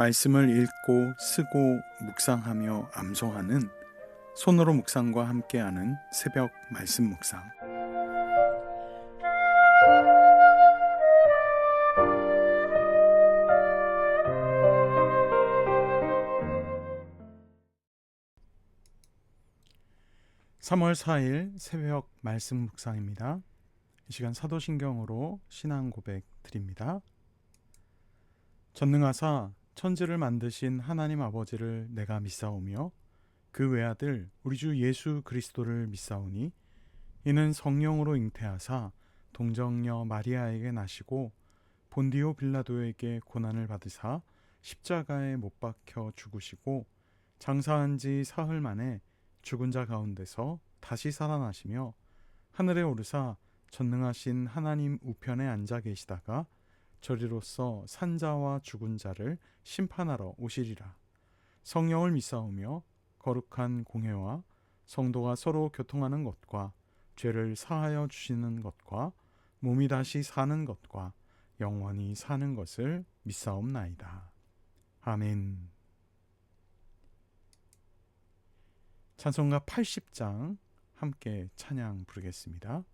말씀을 읽고 쓰고 묵상하며 암송하는 손으로 묵상과 함께하는 새벽 말씀 묵상. (3월 4일) 새벽 말씀 묵상입니다. 이 시간 사도신경으로 신앙 고백 드립니다. 전능하사 천지를 만드신 하나님 아버지를 내가 믿사오며 그 외아들 우리 주 예수 그리스도를 믿사오니 이는 성령으로 잉태하사 동정녀 마리아에게 나시고 본디오 빌라도에게 고난을 받으사 십자가에 못 박혀 죽으시고 장사한 지 사흘 만에 죽은 자 가운데서 다시 살아나시며 하늘에 오르사 전능하신 하나님 우편에 앉아 계시다가 저리로서 산자와 죽은 자를 심판하러 오시리라. 성령을 믿사오며 거룩한 공회와 성도가 서로 교통하는 것과 죄를 사하여 주시는 것과 몸이 다시 사는 것과 영원히 사는 것을 믿사옵나이다. 아멘. 찬송가 80장 함께 찬양 부르겠습니다.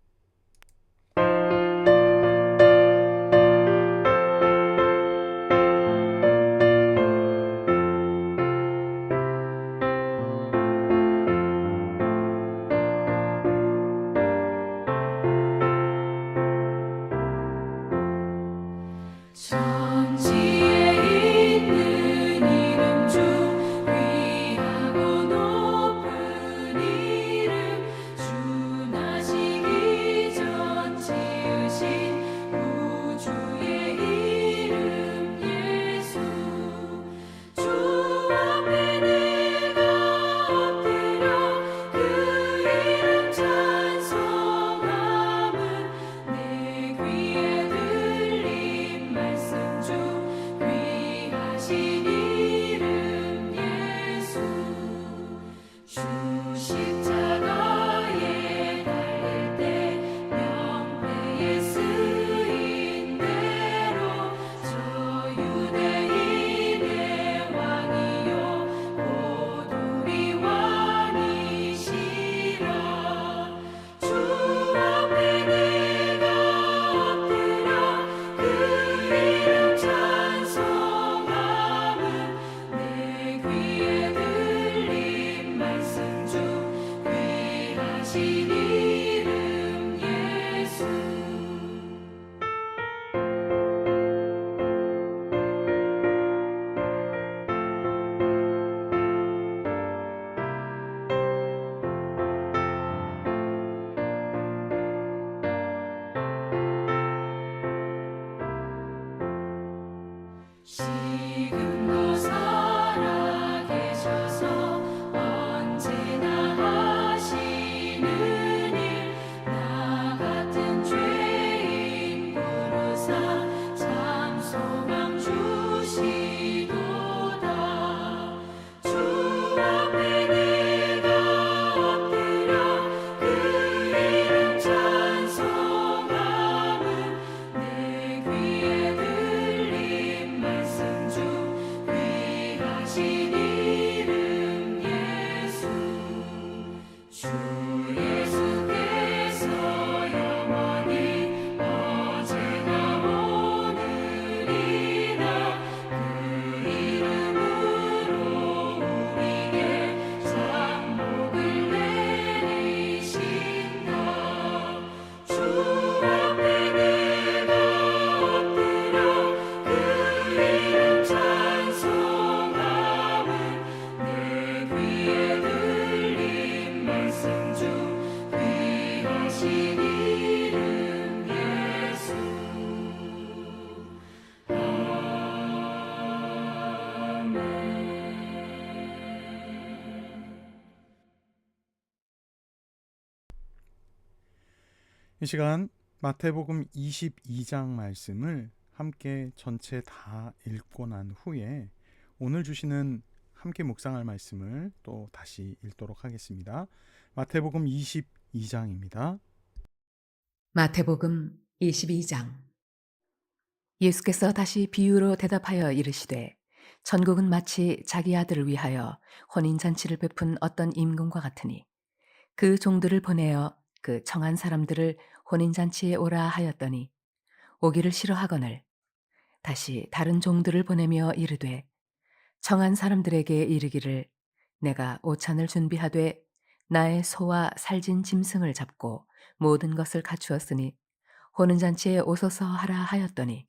지금도 살아계셔서 언제나 하시는 일, 나 같은 죄인 부르사 참 소망 주시도다. 주 앞에 내가 엎드려 그 이름 찬송함은 내 귀에 들린 말씀 중 귀하신 이름 예수. 주 예수께서 영원히 어제나 오늘이나 그 이름으로 우리에게 상복을 내리신다. 주 앞에 내가 엎드려 그 이름 찬송함은 내 귀에 들린 말씀 중 귀하신 이름 예수. 이 시간 마태복음 22장 말씀을 함께 전체 다 읽고 난 후에 오늘 주시는 함께 묵상할 말씀을 또 다시 읽도록 하겠습니다. 마태복음 22장입니다. 마태복음 22장. 예수께서 다시 비유로 대답하여 이르시되 천국은 마치 자기 아들을 위하여 혼인잔치를 베푼 어떤 임금과 같으니 그 종들을 보내어 그 청한 사람들을 혼인잔치에 오라 하였더니 오기를 싫어하거늘 다시 다른 종들을 보내며 이르되 청한 사람들에게 이르기를 내가 오찬을 준비하되 나의 소와 살진 짐승을 잡고 모든 것을 갖추었으니 혼인잔치에 오소서 하라 하였더니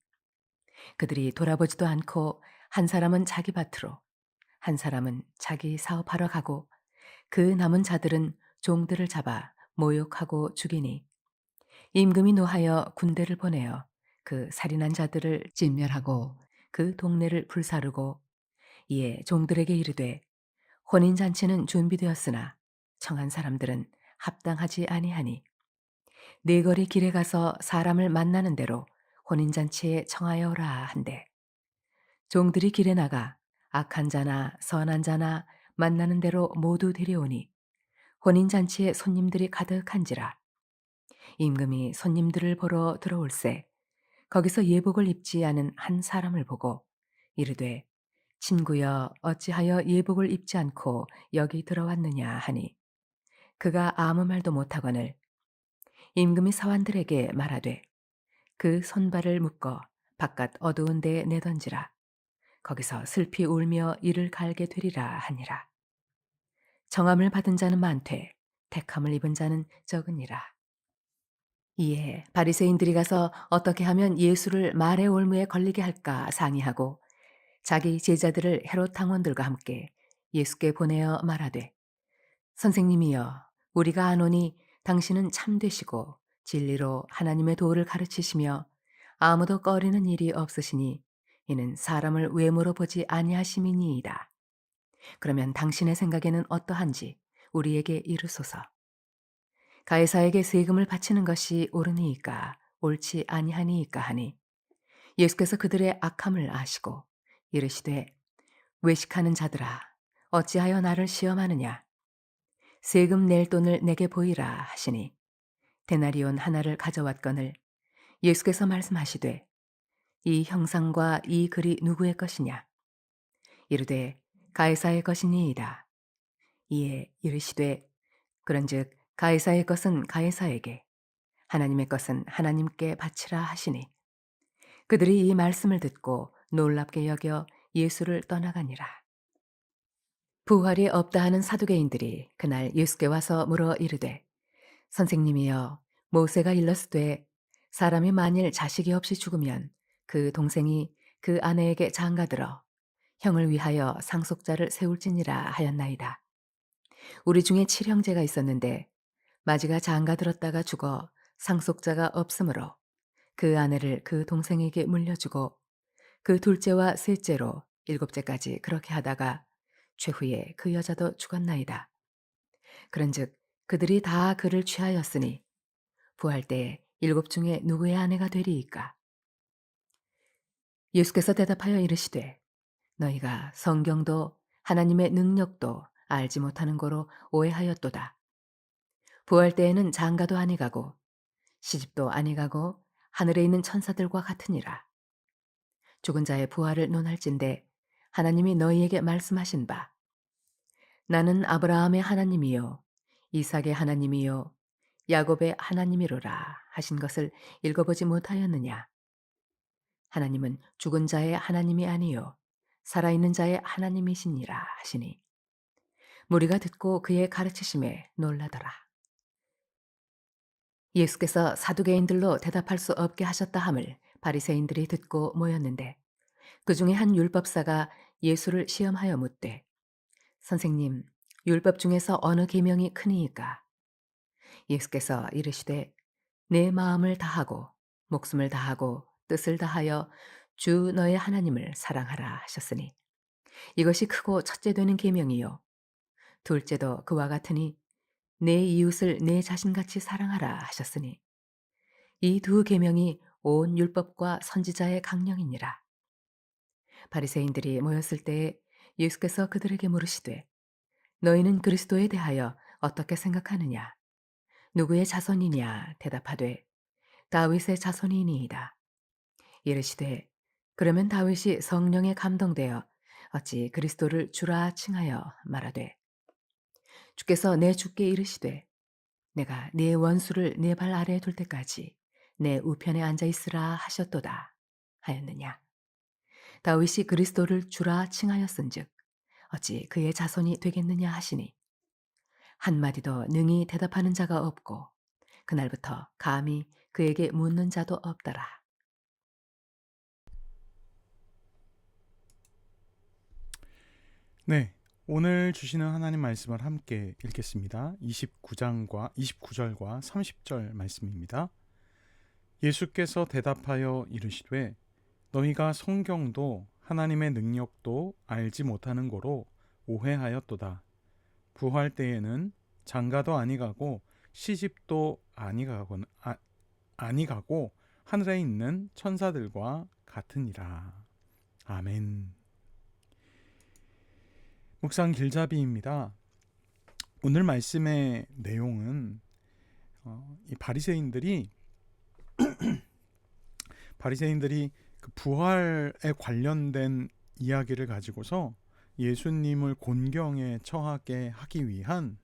그들이 돌아보지도 않고 한 사람은 자기 밭으로 한 사람은 자기 사업하러 가고 그 남은 자들은 종들을 잡아 모욕하고 죽이니 임금이 노하여 군대를 보내어 그 살인한 자들을 진멸하고 그 동네를 불사르고 이에 종들에게 이르되 혼인잔치는 준비되었으나 청한 사람들은 합당하지 아니하니 네 거리 길에 가서 사람을 만나는 대로 혼인잔치에 청하여 오라 한대 종들이 길에 나가 악한 자나 선한 자나 만나는 대로 모두 데려오니 혼인잔치에 손님들이 가득한지라 임금이 손님들을 보러 들어올세 거기서 예복을 입지 않은 한 사람을 보고 이르되 친구여 어찌하여 예복을 입지 않고 여기 들어왔느냐 하니 그가 아무 말도 못하거늘 임금이 사환들에게 말하되 그 손발을 묶어 바깥 어두운 데에 내던지라 거기서 슬피 울며 이를 갈게 되리라 하니라 정함을 받은 자는 많되 택함을 입은 자는 적으니라 이에 바리새인들이 가서 어떻게 하면 예수를 말의 올무에 걸리게 할까 상의하고 자기 제자들을 헤롯 당원들과 함께 예수께 보내어 말하되 선생님이여 우리가 아노니 당신은 참되시고 진리로 하나님의 도를 가르치시며 아무도 꺼리는 일이 없으시니 이는 사람을 외모로 보지 아니하심이니이다. 그러면 당신의 생각에는 어떠한지 우리에게 이르소서. 가이사에게 세금을 바치는 것이 옳으니이까 옳지 아니하니이까 하니 예수께서 그들의 악함을 아시고 이르시되 외식하는 자들아 어찌하여 나를 시험하느냐 세금 낼 돈을 내게 보이라 하시니 데나리온 하나를 가져왔거늘 예수께서 말씀하시되 이 형상과 이 글이 누구의 것이냐 이르되 가이사의 것이니이다 이에 이르시되 그런즉 가이사의 것은 가이사에게 하나님의 것은 하나님께 바치라 하시니 그들이 이 말씀을 듣고 놀랍게 여겨 예수를 떠나가니라. 부활이 없다 하는 사두개인들이 그날 예수께 와서 물어 이르되 선생님이여 모세가 일렀으되 사람이 만일 자식이 없이 죽으면 그 동생이 그 아내에게 장가들어 형을 위하여 상속자를 세울지니라 하였나이다. 우리 중에 7형제가 있었는데 마지가 장가들었다가 죽어 상속자가 없으므로 그 아내를 그 동생에게 물려주고 그 둘째와 셋째로 일곱째까지 그렇게 하다가 최후에 그 여자도 죽었나이다. 그런즉 그들이 다 그를 취하였으니 부활 때에 일곱 중에 누구의 아내가 되리이까? 예수께서 대답하여 이르시되 너희가 성경도 하나님의 능력도 알지 못하는 거로 오해하였도다. 부활 때에는 장가도 아니 가고 시집도 아니 가고 하늘에 있는 천사들과 같으니라. 죽은 자의 부활을 논할진대 하나님이 너희에게 말씀하신 바 나는 아브라함의 하나님이요 이삭의 하나님이요 야곱의 하나님이로라 하신 것을 읽어보지 못하였느냐? 하나님은 죽은 자의 하나님이 아니요 살아있는 자의 하나님이시니라 하시니 무리가 듣고 그의 가르치심에 놀라더라. 예수께서 사두개인들로 대답할 수 없게 하셨다 함을 바리새인들이 듣고 모였는데 그 중에 한 율법사가 예수를 시험하여 묻되 선생님 율법 중에서 어느 계명이 크니이까? 예수께서 이르시되 내 마음을 다하고 목숨을 다하고 뜻을 다하여 주 너의 하나님을 사랑하라 하셨으니 이것이 크고 첫째 되는 계명이요 둘째도 그와 같으니 내 이웃을 내 자신같이 사랑하라 하셨으니 이 두 계명이 온 율법과 선지자의 강령이니라. 바리새인들이 모였을 때에 예수께서 그들에게 물으시되 너희는 그리스도에 대하여 어떻게 생각하느냐? 누구의 자손이냐? 대답하되 다윗의 자손이니이다. 이르시되 그러면 다윗이 성령에 감동되어 어찌 그리스도를 주라 칭하여 말하되 주께서 내 주께 이르시되 내가 네 원수를 네 발 아래에 둘 때까지 내 우편에 앉아 있으라 하셨도다 하였느냐. 다윗이 그리스도를 주라 칭하였은즉 어찌 그의 자손이 되겠느냐 하시니 한마디도 능히 대답하는 자가 없고 그날부터 감히 그에게 묻는 자도 없더라. 네, 오늘 주시는 하나님 말씀을 함께 읽겠습니다. 29절과 30절 말씀입니다. 예수께서 대답하여 이르시되 너희가 성경도 하나님의 능력도 알지 못하는 고로 오해하였도다. 부활 때에는 장가도 아니가고 시집도 아니가고 하늘에 있는 천사들과 같으니라. 아멘. 묵상 길잡이입니다. 오늘 말씀의 내용은 이 바리새인들이 그 부활에 관련된 이야기를 가지고서 예수님을 곤경에 처하게 하기 위한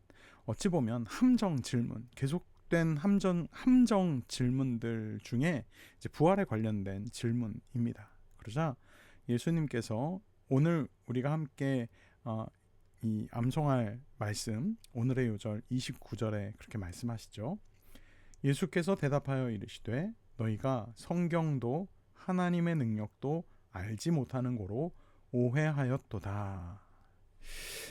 어찌 보면 함정 질문, 계속된 함정 질문들 중에 이제 부활에 관련된 질문입니다. 그러자 예수님께서 오늘 우리가 함께 이 암송할 말씀, 오늘의 요절 29절에 그렇게 말씀하시죠. 예수께서 대답하여 이르시되 너희가 성경도 하나님의 능력도 알지 못하는 고로 오해하였도다.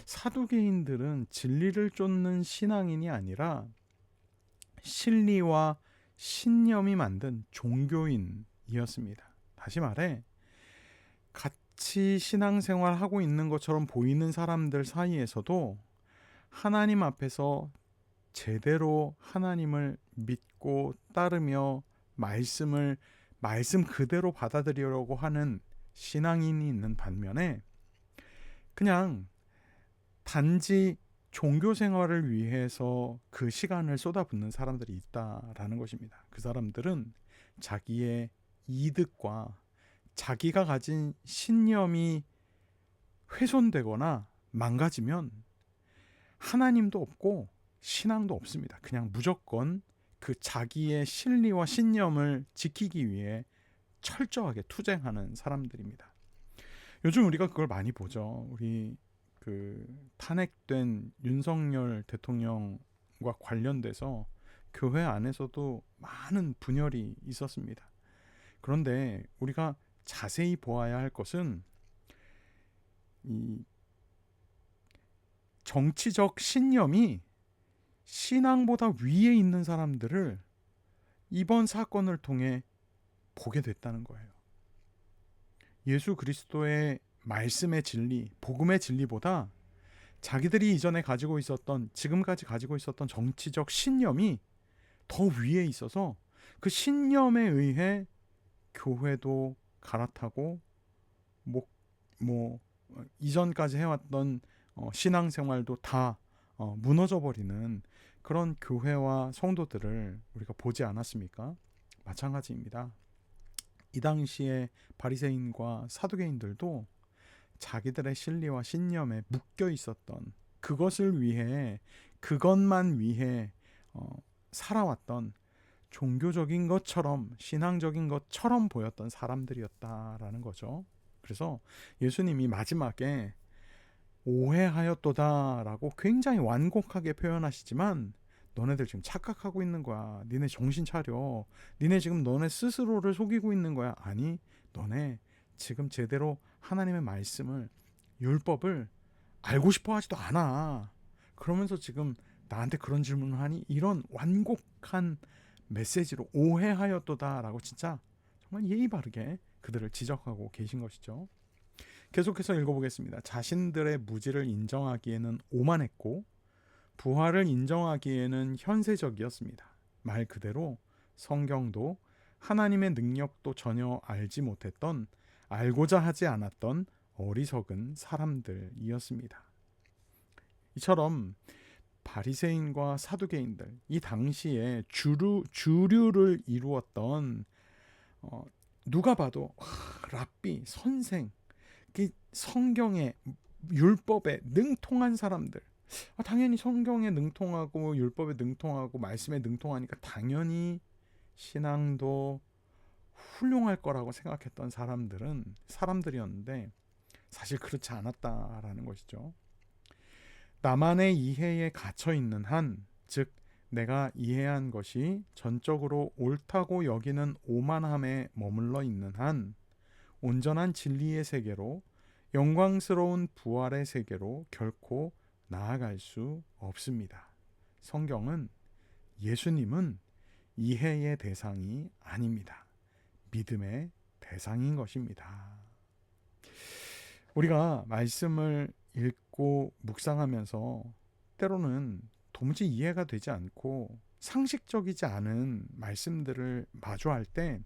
사두개인들은 진리를 쫓는 신앙인이 아니라 실리와 신념이 만든 종교인이었습니다. 다시 말해 같이 신앙생활하고 있는 것처럼 보이는 사람들 사이에서도 하나님 앞에서 제대로 하나님을 믿고 따르며 말씀 그대로 받아들이려고 하는 신앙인이 있는 반면에 그냥 단지 종교 생활을 위해서 그 시간을 쏟아붓는 사람들이 있다라는 것입니다. 그 사람들은 자기의 이득과 자기가 가진 신념이 훼손되거나 망가지면 하나님도 없고 신앙도 없습니다. 그냥 무조건 그 자기의 실리와 신념을 지키기 위해 철저하게 투쟁하는 사람들입니다. 요즘 우리가 그걸 많이 보죠. 우리 그 탄핵된 윤석열 대통령과 관련돼서 교회 안에서도 많은 분열이 있었습니다. 그런데 우리가 자세히 보아야 할 것은 이 정치적 신념이 신앙보다 위에 있는 사람들을 이번 사건을 통해 보게 됐다는 거예요. 예수 그리스도의 말씀의 진리, 복음의 진리보다 자기들이 이전에 가지고 있었던, 지금까지 가지고 있었던 정치적 신념이 더 위에 있어서 그 신념에 의해 교회도 갈아타고 이전까지 해왔던 신앙생활도 다 무너져버리는 그런 교회와 성도들을 우리가 보지 않았습니까? 마찬가지입니다. 이 당시에 바리새인과 사두개인들도 자기들의 신리와 신념에 묶여 있었던 그것만 위해 살아왔던 종교적인 것처럼 신앙적인 것처럼 보였던 사람들이었다라는 거죠. 그래서 예수님이 마지막에 오해하였도다라고 굉장히 완곡하게 표현하시지만 너네들 지금 착각하고 있는 거야. 니네 정신 차려. 니네 지금 너네 스스로를 속이고 있는 거야. 아니, 너네 지금 제대로 하나님의 말씀을, 율법을 알고 싶어 하지도 않아. 그러면서 지금 나한테 그런 질문을 하니? 이런 완곡한 메시지로 오해하였도다라고 진짜 정말 예의 바르게 그들을 지적하고 계신 것이죠. 계속해서 읽어보겠습니다. 자신들의 무지를 인정하기에는 오만했고 부활을 인정하기에는 현세적이었습니다. 말 그대로 성경도 하나님의 능력도 전혀 알지 못했던, 알고자 하지 않았던 어리석은 사람들이었습니다. 이처럼 바리새인과 사두개인들, 이 당시에 주류를 이루었던 누가 봐도 랍비, 선생, 그 성경에 율법에 능통한 사람들, 당연히 성경에 능통하고 율법에 능통하고 말씀에 능통하니까 당연히 신앙도 훌륭할 거라고 생각했던 사람들이었는데 사실 그렇지 않았다라는 것이죠. 나만의 이해에 갇혀 있는 한, 즉 내가 이해한 것이 전적으로 옳다고 여기는 오만함에 머물러 있는 한, 온전한 진리의 세계로, 영광스러운 부활의 세계로 결코 나아갈 수 없습니다. 성경은, 예수님은 이해의 대상이 아닙니다. 믿음의 대상인 것입니다. 우리가 말씀을 읽고 묵상하면서 때로는 도무지 이해가 되지 않고 상식적이지 않은 말씀들을 마주할 때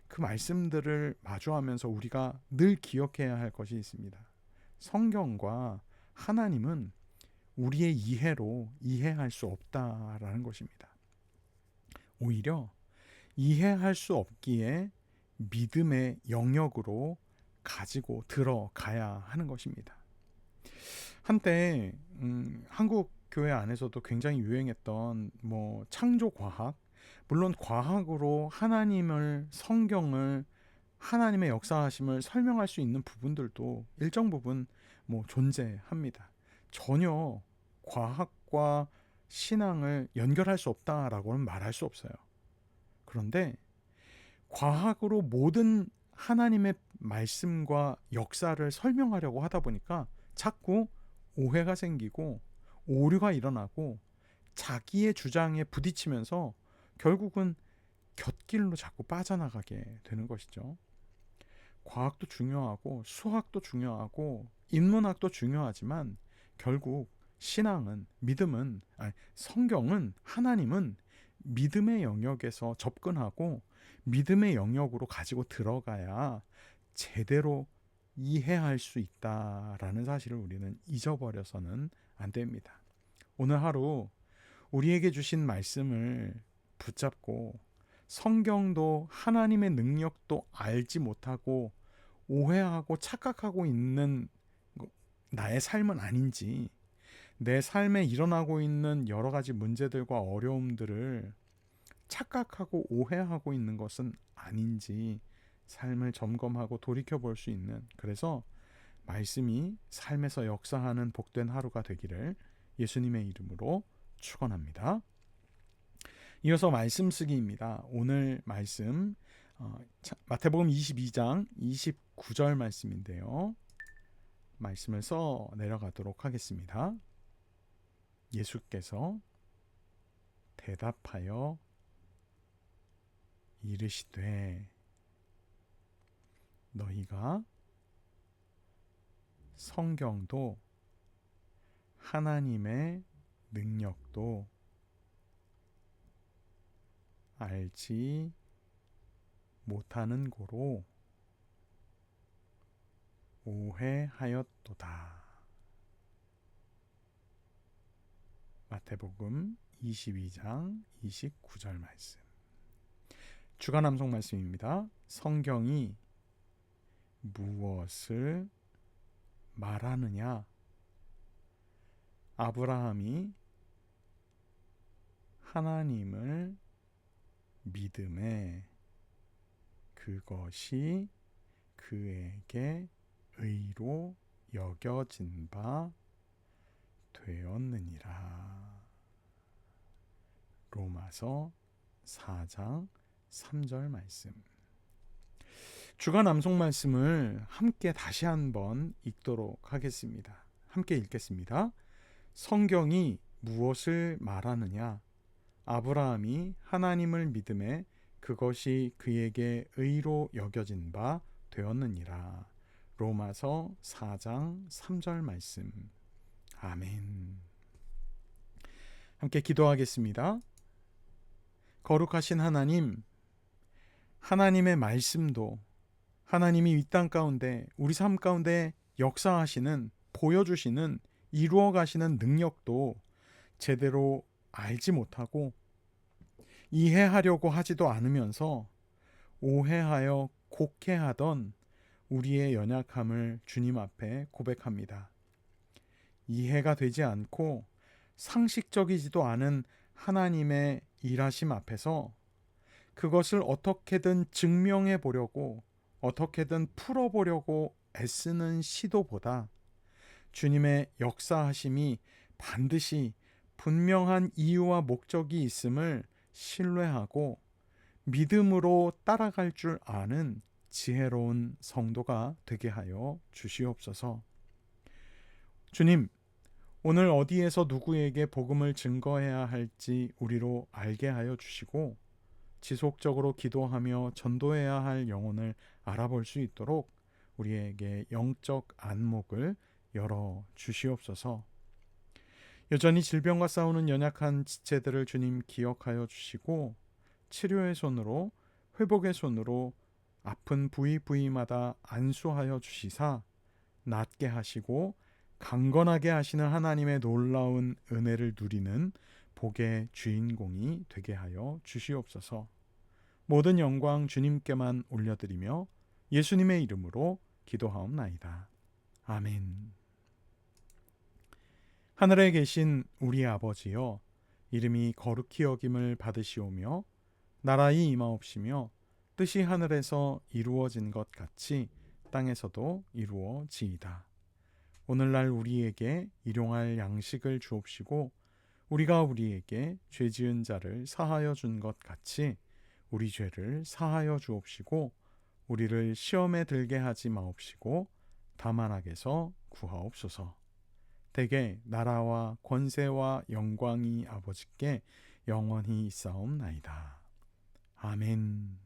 그 말씀들을 마주하면서 우리가 늘 기억해야 할 것이 있습니다. 성경과 하나님은 우리의 이해로 이해할 수 없다라는 것입니다. 오히려 이해할 수 없기에 믿음의 영역으로 가지고 들어가야 하는 것입니다. 한때 한국 교회 안에서도 굉장히 유행했던 창조과학, 물론 과학으로 하나님을, 성경을, 하나님의 역사하심을 설명할 수 있는 부분들도 일정 부분 존재합니다. 전혀 과학과 신앙을 연결할 수 없다라고는 말할 수 없어요. 그런데 과학으로 모든 하나님의 말씀과 역사를 설명하려고 하다 보니까 자꾸 오해가 생기고 오류가 일어나고 자기의 주장에 부딪히면서 결국은 곁길로 자꾸 빠져나가게 되는 것이죠. 과학도 중요하고 수학도 중요하고 인문학도 중요하지만 결국 신앙은, 믿음은, 성경은, 하나님은 믿음의 영역에서 접근하고 믿음의 영역으로 가지고 들어가야 제대로 이해할 수 있다라는 사실을 우리는 잊어버려서는 안 됩니다. 오늘 하루 우리에게 주신 말씀을 붙잡고 성경도 하나님의 능력도 알지 못하고 오해하고 착각하고 있는 나의 삶은 아닌지, 내 삶에 일어나고 있는 여러 가지 문제들과 어려움들을 착각하고 오해하고 있는 것은 아닌지 삶을 점검하고 돌이켜볼 수 있는, 그래서 말씀이 삶에서 역사하는 복된 하루가 되기를 예수님의 이름으로 축원합니다. 이어서 말씀 쓰기입니다. 오늘 말씀 마태복음 22장 29절 말씀인데요. 말씀을 써 내려가도록 하겠습니다. 예수께서 대답하여 이르시되 너희가 성경도 하나님의 능력도 알지 못하는 고로 오해하였도다. 마태복음 22장 29절 말씀. 주간 암송 말씀입니다. 성경이 무엇을 말하느냐? 아브라함이 하나님을 믿음에 그것이 그에게 의로 여겨진 바 되었느니라. 로마서 4장 3절 말씀. 주간 암송 말씀을 함께 다시 한번 읽도록 하겠습니다. 함께 읽겠습니다. 성경이 무엇을 말하느냐? 아브라함이 하나님을 믿음에 그것이 그에게 의로 여겨진 바 되었느니라. 로마서 4장 3절 말씀. 아멘. 함께 기도하겠습니다. 거룩하신 하나님, 하나님의 말씀도, 하나님이 이 땅 가운데, 우리 삶 가운데 역사하시는, 보여주시는, 이루어 가시는 능력도 제대로 알지 못하고 이해하려고 하지도 않으면서 오해하여 곡해하던 우리의 연약함을 주님 앞에 고백합니다. 이해가 되지 않고 상식적이지도 않은 하나님의 일하심 앞에서 그것을 어떻게든 증명해 보려고, 어떻게든 풀어보려고 애쓰는 시도보다 주님의 역사하심이 반드시 분명한 이유와 목적이 있음을 신뢰하고 믿음으로 따라갈 줄 아는 지혜로운 성도가 되게 하여 주시옵소서. 주님, 오늘 어디에서 누구에게 복음을 증거해야 할지 우리로 알게 하여 주시고 지속적으로 기도하며 전도해야 할 영혼을 알아볼 수 있도록 우리에게 영적 안목을 열어 주시옵소서. 여전히 질병과 싸우는 연약한 지체들을 주님 기억하여 주시고 치료의 손으로, 회복의 손으로 아픈 부위마다 안수하여 주시사 낫게 하시고 강건하게 하시는 하나님의 놀라운 은혜를 누리는 복의 주인공이 되게 하여 주시옵소서. 모든 영광 주님께만 올려드리며 예수님의 이름으로 기도하옵나이다. 아멘. 하늘에 계신 우리 아버지여, 이름이 거룩히 여김을 받으시오며 나라의 임하옵시며 뜻이 하늘에서 이루어진 것 같이 땅에서도 이루어지이다. 오늘날 우리에게 일용할 양식을 주옵시고 우리가 우리에게 죄 지은 자를 사하여 준 것 같이 우리 죄를 사하여 주옵시고 우리를 시험에 들게 하지 마옵시고 다만 악에서 구하옵소서. 대개 나라와 권세와 영광이 아버지께 영원히 있사옵나이다. 아멘.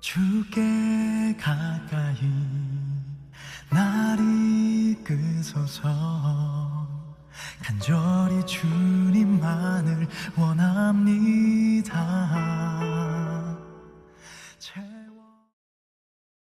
주께 가까이 날 이끄소서. 간절히 주님만을 원합니다.